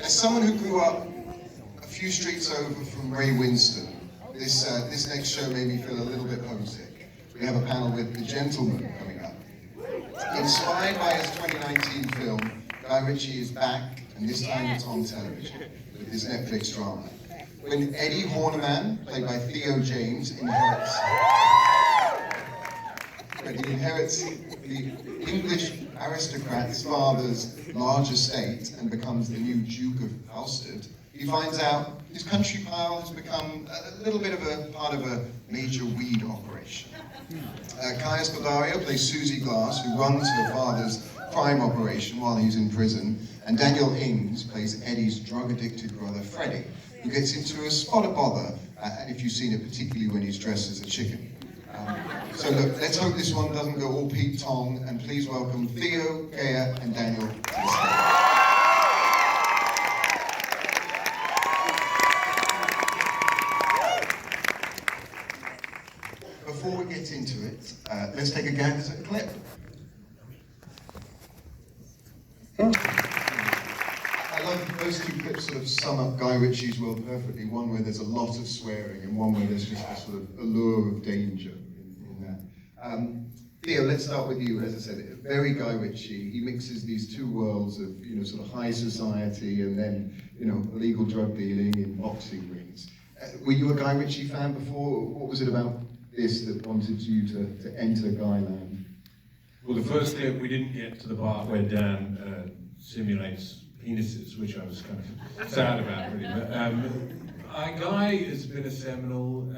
As someone who grew up a few streets over from Ray Winston, this next show made me feel a little bit homesick. We have a panel with The Gentleman coming up. Inspired by his 2019 film, Guy Ritchie is back, and this time it's on television, with his Netflix drama. When Eddie Horniman, played by Theo James, inherits the English aristocrat's father's large estate and becomes the new Duke of Alstead, he finds out his country pile has become a little bit of a part of a major weed operation. Scodelario plays Susie Glass, who runs her father's crime operation while he's in prison, and Daniel Ings plays Eddie's drug-addicted brother Freddie, who gets into a spot of bother, and if you've seen it, particularly when he's dressed as a chicken. So look, let's hope this one doesn't go all Pete Tong, and please welcome Theo, Kea, and Daniel to the stage. Before we get into it, let's take a gander at the clip. I love those two clips sort of sum up Guy Ritchie's world perfectly. One where there's a lot of swearing and one where there's just a sort of allure of danger in that. Theo, let's start with you. As I said, very Guy Ritchie. He mixes these two worlds of, sort of high society and then, illegal drug dealing in boxing rings. Were you a Guy Ritchie fan before? What was it about this that wanted you to enter Guyland? Well, the first clip, we didn't get to the part where Dan simulates penises, which I was kind of sad about, really. But, Guy has been a seminal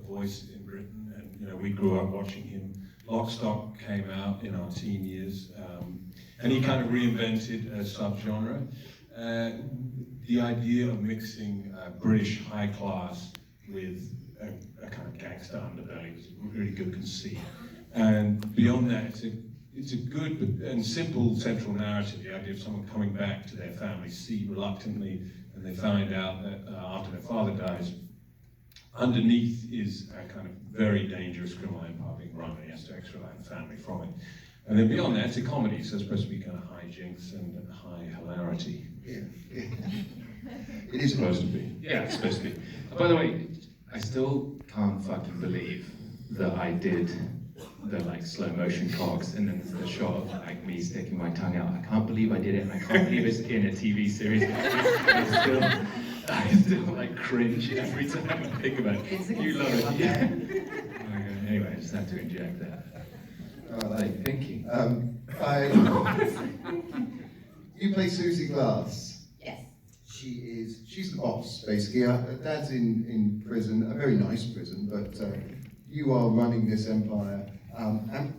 voice in Britain, and we grew up watching him. Lock, Stock came out in our teen years, and he kind of reinvented a subgenre. The idea of mixing British high class with a kind of gangster underbelly was a really good conceit. And beyond that, it's a good and simple central narrative, the idea of someone coming back to their family seat reluctantly, and they find out that after their father dies, underneath is a kind of very dangerous criminal empire being run, and he has to extradite the family from it. And then beyond that, it's a comedy, so it's supposed to be kind of hijinks and high hilarity. Yeah. It is supposed to be. Yeah, it's supposed to be. By the way, I still can't fucking believe that I did the slow motion cogs and then the shot of me sticking my tongue out. I can't believe I did it, and I can't believe it's in a TV series. I still cringe every time I think about it. You love it, yeah. Okay, anyway, I just had to inject that. Thank you. You play Susie Glass. Yes. She's the boss, basically. Dad's in prison, a very nice prison, but you are running this empire, and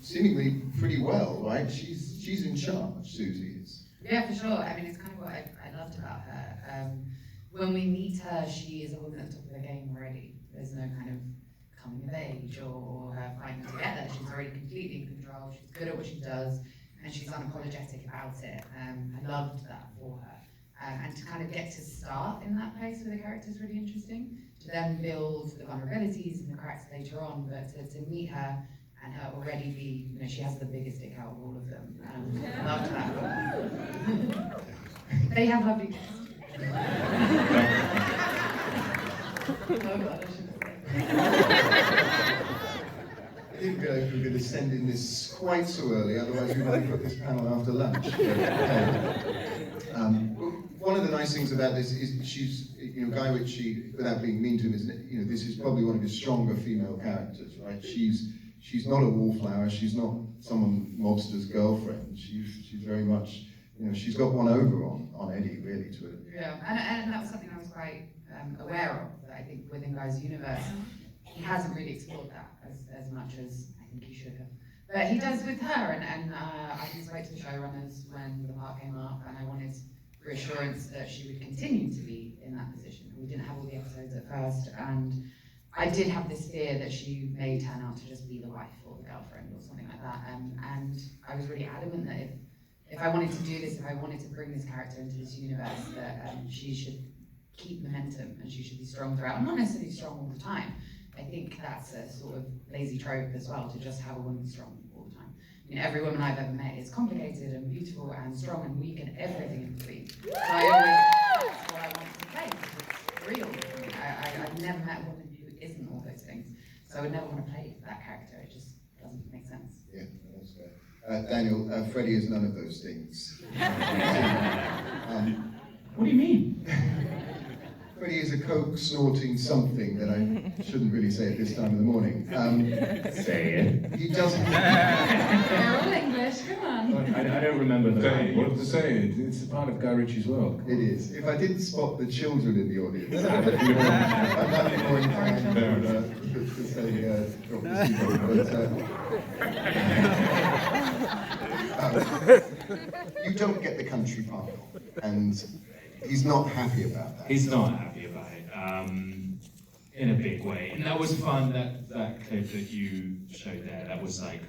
seemingly pretty well, right? She's in charge, Susie is. Yeah, for sure. I mean, it's kind of what I loved about her. When we meet her, she is a woman at the top of the game already. There's no kind of coming of age or her finding together. She's already completely in control. She's good at what she does, and she's unapologetic about it. I loved that for her. And to kind of get to start in that place with the character is really interesting. To then build the vulnerabilities and the cracks later on, but to meet her and her already be, she has the biggest dick out of all of them. I loved that. They have lovely dicks. Oh God, I shouldn't say. I didn't realize we were going to send in this quite so early, otherwise we might have put this panel after lunch. One of the nice things about this is she's, Guy Ritchie, without being mean to him, is this is probably one of his stronger female characters, right? She's not a wallflower. She's not someone mobster's girlfriend. She's very much, she's got one over on Eddie, really, to it. Yeah, and that was something I was quite aware of. That I think within Guy's universe, he hasn't really explored that as much as I think he should have. But he does with her, and I spoke to the showrunners when the part came up, and I wanted reassurance that she would continue to be in that position. We didn't have all the episodes at first, and I did have this fear that she may turn out to just be the wife or the girlfriend or something like that, and I was really adamant that if I wanted to do this, if I wanted to bring this character into this universe, that she should keep momentum and she should be strong throughout, not necessarily strong all the time. I think that's a sort of lazy trope as well, to just have a woman strong all the time. I mean, every woman I've ever met is complicated and beautiful and strong and weak and everything in between. So I always, that's what I want to play, because it's real for me. I've never met a woman who isn't all those things. So I would never want to play that character. It just doesn't make sense. Yeah, that's fair. Daniel, Freddie is none of those things. What do you mean? Freddie is a coke snorting something that I shouldn't really say at this time of the morning. Say it. He doesn't. They're all English, come on. I don't remember the Say, line. what to say? It's a part of Guy Ritchie's world. It is. If I didn't spot the children in the audience, I'm not more inclined to say drop the seatbelt, but you don't get the country part, and he's not happy about that. He's not happy about it, in a big way. And that was fun, that clip that you showed there, that was like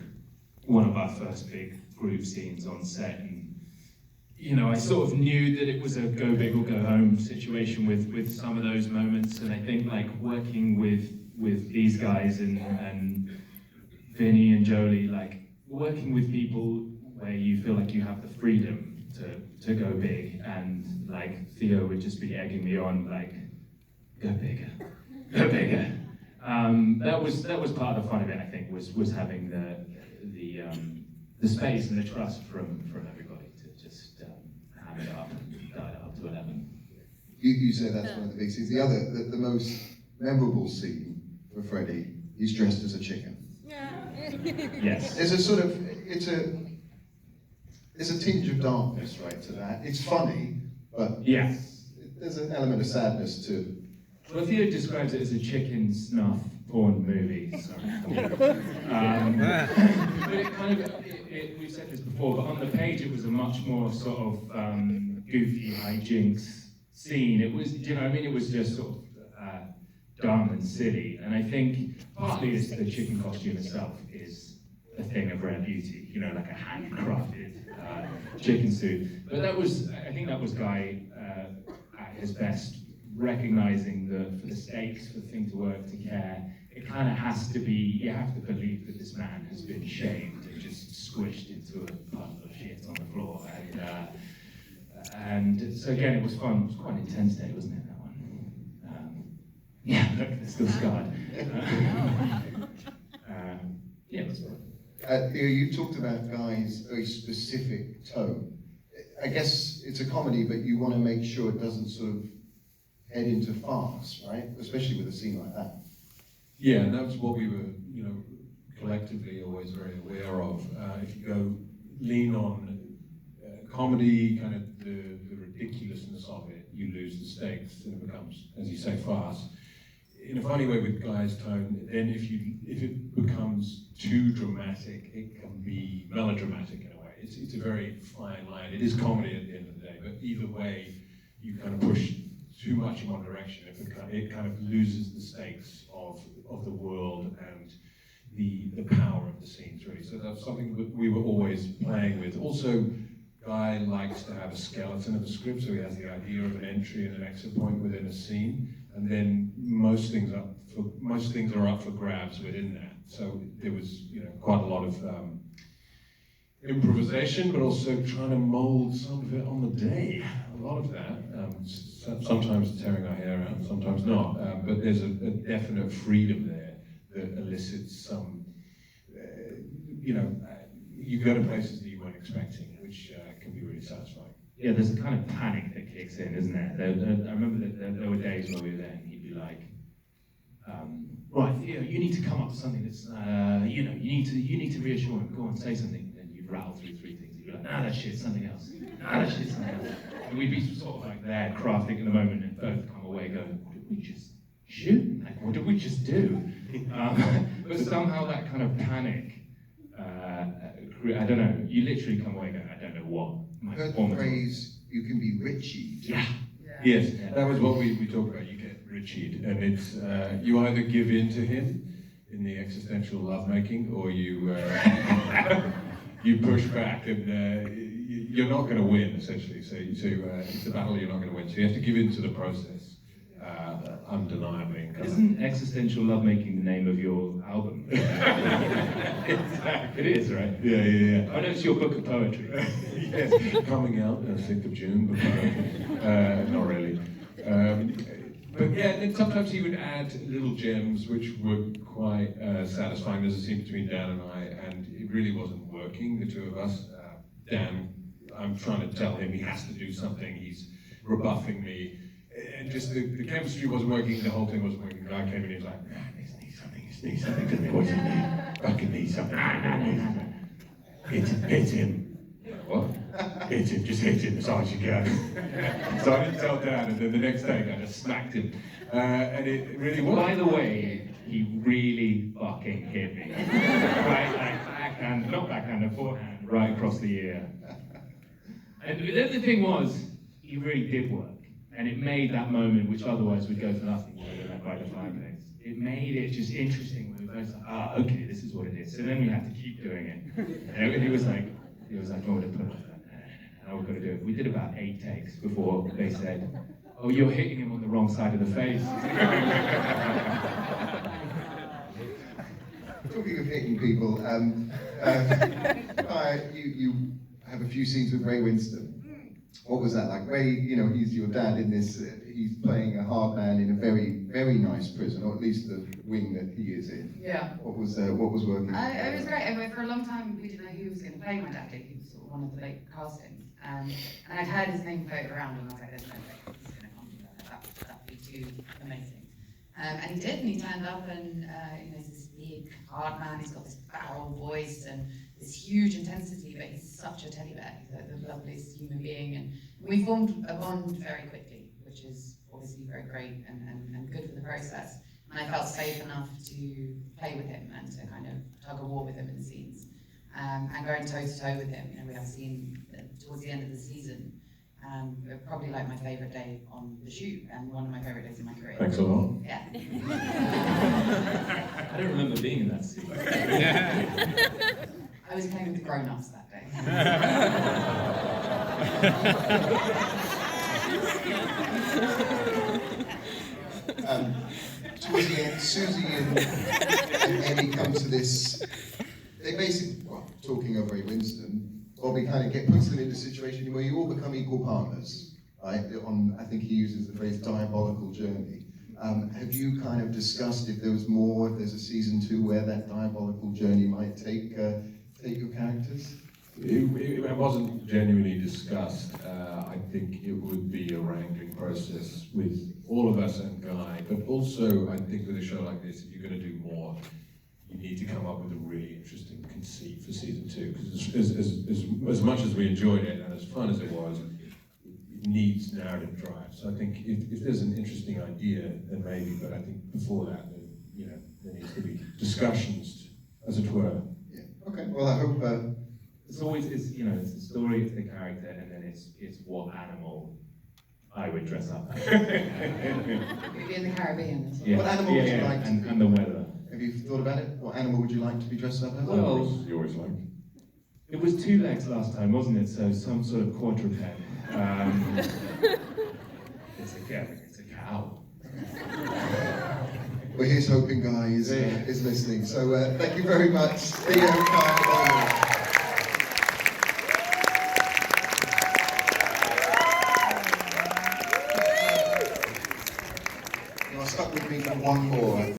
one of our first big group scenes on set. And, you know, I sort of knew that it was a go big or go home situation with some of those moments. And I think like working with these guys and Vinny and Jolie, like working with people where you feel like you have the freedom to go big, and like Theo would just be egging me on, like, go bigger, go bigger. That was part of the fun of it, I think, was having the space and the trust from everybody to just ham it up and dial it up to 11. You say that's one of the big scenes. The most memorable scene for Freddie, he's dressed as a chicken. Yes. There's a sort of, there's a tinge of darkness, right, to that. It's funny, but Yes. there's an element of sadness to. Well, Theo describes it as a chicken snuff porn movie. Sorry. But it kind of, we've said this before, but on the page it was a much more sort of goofy hijinks scene. It was, you know, I mean, it was just sort of dumb and silly. And I think partly it's the chicken costume itself is a thing of rare beauty, you know, like a handcrafted chicken suit. But I think that was Guy at his best, recognizing that for the stakes, for the thing to work, to care, it kind of has to be, you have to believe that this man has been shamed and just squished into a puddle of shit on the floor. And so again, it was fun. It was quite an intense day, wasn't it, that one? Yeah, look, they're still scarred. Yeah, it was fun. Theo, you talked about Guy's very specific tone. I guess it's a comedy, but you want to make sure it doesn't sort of head into farce, right? Especially with a scene like that. Yeah, and that's what we were, you know, collectively always very aware of. If you go lean on comedy, kind of the ridiculousness of it, you lose the stakes, and it becomes, as you say, farce. In a funny way with Guy's tone, then if it becomes too dramatic, it can be melodramatic in a way. It's a very fine line. It is comedy at the end of the day, but either way, you kind of push too much in one direction. It kind of loses the stakes of the world and the power of the scenes, really. So that's something that we were always playing with. Also, Guy likes to have a skeleton of the script, so he has the idea of an entry and an exit point within a scene, and then most things are up for grabs within that. So there was, you know, quite a lot of improvisation, but also trying to mold some of it on the day. A lot of that. Sometimes tearing our hair out, sometimes not. But there's a definite freedom there that elicits some, you go to places that you weren't expecting, which can be really satisfying. Yeah, there's a kind of panic that kicks in, isn't there? I remember that there were days where we were there and he'd be like, right, Theo, you need to come up with something that's, you need to reassure him, go on, say something. And you'd rattle through 3 things. You'd be like, nah, that shit's something else. Nah, that shit's something else. And we'd be sort of like there, crafting in the moment, and both come away going, what did we just shoot? Like, what did we just do? But somehow that kind of panic, I don't know, you literally come away going, I don't know what. I heard the phrase, you can be Richie. Yeah. Yes, that was what we talked about. You get Richie, and it's you either give in to him in the existential lovemaking, or you you push back, and you're not going to win essentially. So it's a battle you're not going to win. So you have to give in to the process. undeniably. Isn't existential lovemaking the name of your album? It is, right? Yeah. I know it's your book of poetry. Yes, coming out 6th of June, but not really. But yeah, then sometimes he would add little gems which were quite satisfying. There's a scene between Dan and I, and it really wasn't working, the two of us. Dan, I'm trying to tell him he has to do something, he's rebuffing me, and just the chemistry wasn't working, the whole thing wasn't working. The guy came in and he was like, this needs something, what does it need? Fucking need something. Hit him. What? Hit him, just hit him as hard as you can. So I didn't tell Dan, and then the next day I just smacked him. And it really was. By the way, he really fucking hit me. Right, like backhand, not backhand, forehand, right across the ear. And the other thing was, he really did work. And it made that moment, which otherwise would go for nothing, by the fireplace. It made it just interesting. We were both like, okay, this is what it is. So then we had to keep doing it. And he was like, oh, to put it. And we've got to do it. We did about 8 takes before they said, oh, you're hitting him on the wrong side of the face. Talking of hitting people, you have a few scenes with Ray Winston. What was that like? Ray, he's your dad in this. He's playing a hard man in a very, very nice prison, or at least the wing that he is in. Yeah. What was working? It was great. And for a long time, we didn't know who was going to play my dad. He was sort of one of the late castings. And I'd heard his name floated around, and I was like, "There's no way he's going to come to that. That'd be too amazing." And he did, and he turned up, and he's this big, hard man. He's got this foul voice and this huge intensity, but he's such a teddy bear. He's the loveliest human being, and we formed a bond very quickly, which is obviously very great and good for the process. And I felt safe enough to play with him and to kind of tug a war with him in the scenes, and going toe to toe with him. We have a scene towards the end of the season. Probably like my favourite day on the shoot, and one of my favourite days in my career. Thanks a lot. Yeah. I don't remember being in that scene. I was playing with the grown-ups that day. Towards the end, Susie and Eddie come to this. They basically, talking of Ray Winston, Bobby kind of puts them in a situation where you all become equal partners, right? I think he uses the phrase diabolical journey. Have you kind of discussed if there was more, if there's a season 2 where that diabolical journey might take your characters? It wasn't genuinely discussed. I think it would be a wrangling process with all of us and Guy, but also I think with a show like this, if you're going to do more, you need to come up with a really interesting conceit for season 2, because as much as we enjoyed it and as fun as it was, it needs narrative drive. So I think if there's an interesting idea, then maybe, but I think before that, there needs to be discussions, as it were. Yeah. Okay. Well, I hope. It's always, it's the story, it's the character, and then it's what animal I would dress up as. Maybe in the Caribbean. Yeah. What animal would you like to be? And the weather. Have you thought about it? What animal would you like to be dressed up as? Well, You always like. it was 2 legs last time, wasn't it? So some sort of quadruped. It's a cow. Well, here's hoping Guy is listening. So thank you very much, Theo.